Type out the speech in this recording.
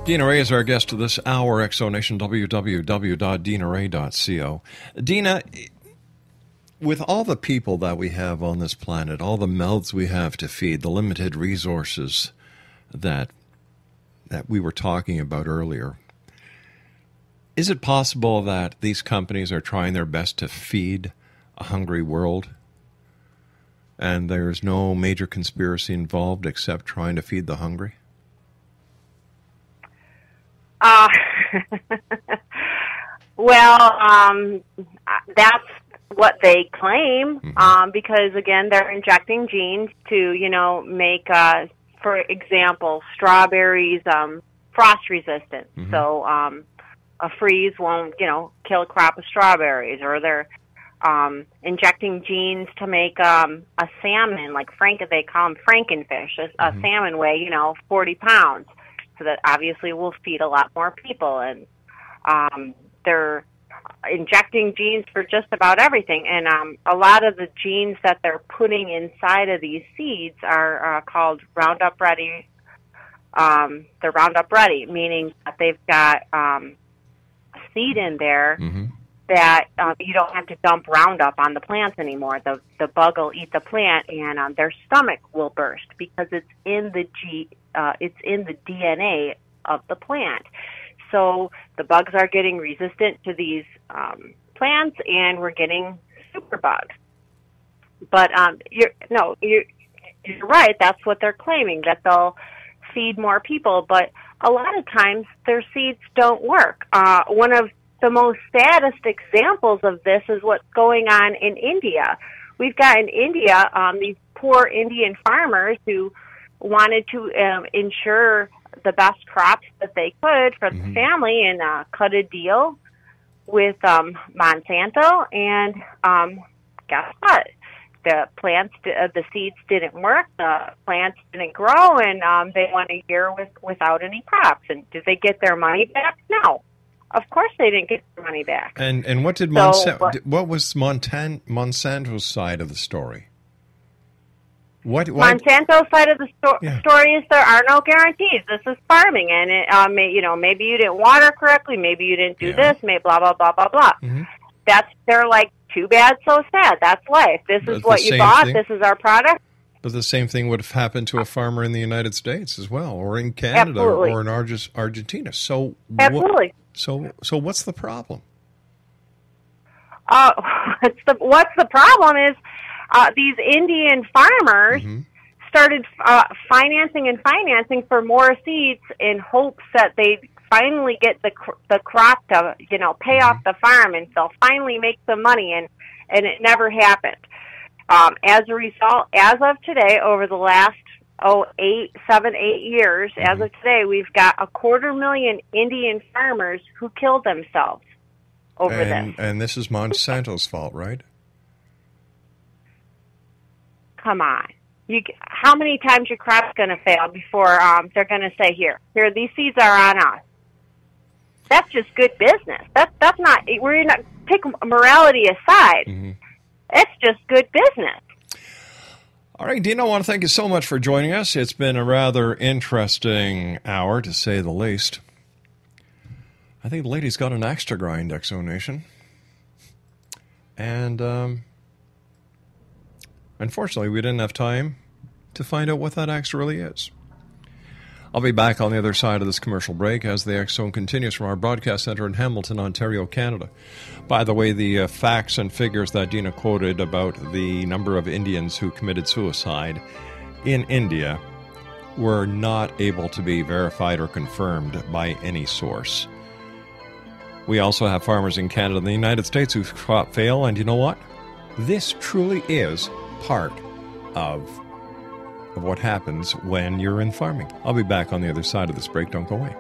Dina Ray is our guest of this hour, Exonation, www.dinaray.co. Dina, with all the people that we have on this planet, all the mouths we have to feed, the limited resources that we were talking about earlier, is it possible that these companies are trying their best to feed a hungry world and there's no major conspiracy involved except trying to feed the hungry? Well, that's what they claim, because, again, they're injecting genes to, make, for example, strawberries frost resistant. So a freeze won't, kill a crop of strawberries. Or they're injecting genes to make a salmon, like they call them frankenfish, a salmon weigh, 40 pounds. So that obviously will feed a lot more people. And they're injecting genes for just about everything. And a lot of the genes that they're putting inside of these seeds are called Roundup Ready. They're Roundup Ready, meaning that they've got a seed in there that you don't have to dump Roundup on the plants anymore. The bug will eat the plant, and their stomach will burst because it's in the DNA of the plant. So the bugs are getting resistant to these plants, and we're getting superbugs. But you're right. That's what they're claiming, that they'll feed more people. But a lot of times their seeds don't work. One of the most saddest examples of this is what's going on in India. We've got in India these poor Indian farmers who wanted to ensure the best crops that they could for the family, and cut a deal with Monsanto. And guess what? The plants, the seeds didn't work. The plants didn't grow, and they went a year without any crops. And did they get their money back? No. Of course they didn't get their money back. And what did what was Monsanto's side of the story? Monsanto's side of the story is there are no guarantees. This is farming, and maybe you didn't water correctly, maybe you didn't do this, maybe blah blah blah blah blah. They're like, too bad, so sad. That's life. This is what you bought. This is our product. But the same thing would have happened to a farmer in the United States as well, or in Canada, or in Argentina. So absolutely. So what's the problem? What's the problem is these Indian farmers started financing for more seeds in hopes that they'd finally get the crop to pay off the farm, and they'll finally make some money, and it never happened. As a result, as of today, over the last 8 years, as of today, we've got 250,000 Indian farmers who killed themselves over this. And this is Monsanto's fault, right? Come on. How many times your crop's going to fail before they're going to say, here, these seeds are on us? That's just good business. That's not, we're not, take morality aside. It's just good business. All right, Dina, I want to thank you so much for joining us. It's been a rather interesting hour, to say the least. I think the lady's got an axe to grind, Exonation. And unfortunately, we didn't have time to find out what that axe really is. I'll be back on the other side of this commercial break as the X-Zone continues from our broadcast center in Hamilton, Ontario, Canada. By the way, the facts and figures that Dina quoted about the number of Indians who committed suicide in India were not able to be verified or confirmed by any source. We also have farmers in Canada and the United States whose crop fail, and you know what? This truly is part of what happens when you're in farming. I'll be back on the other side of this break. Don't go away.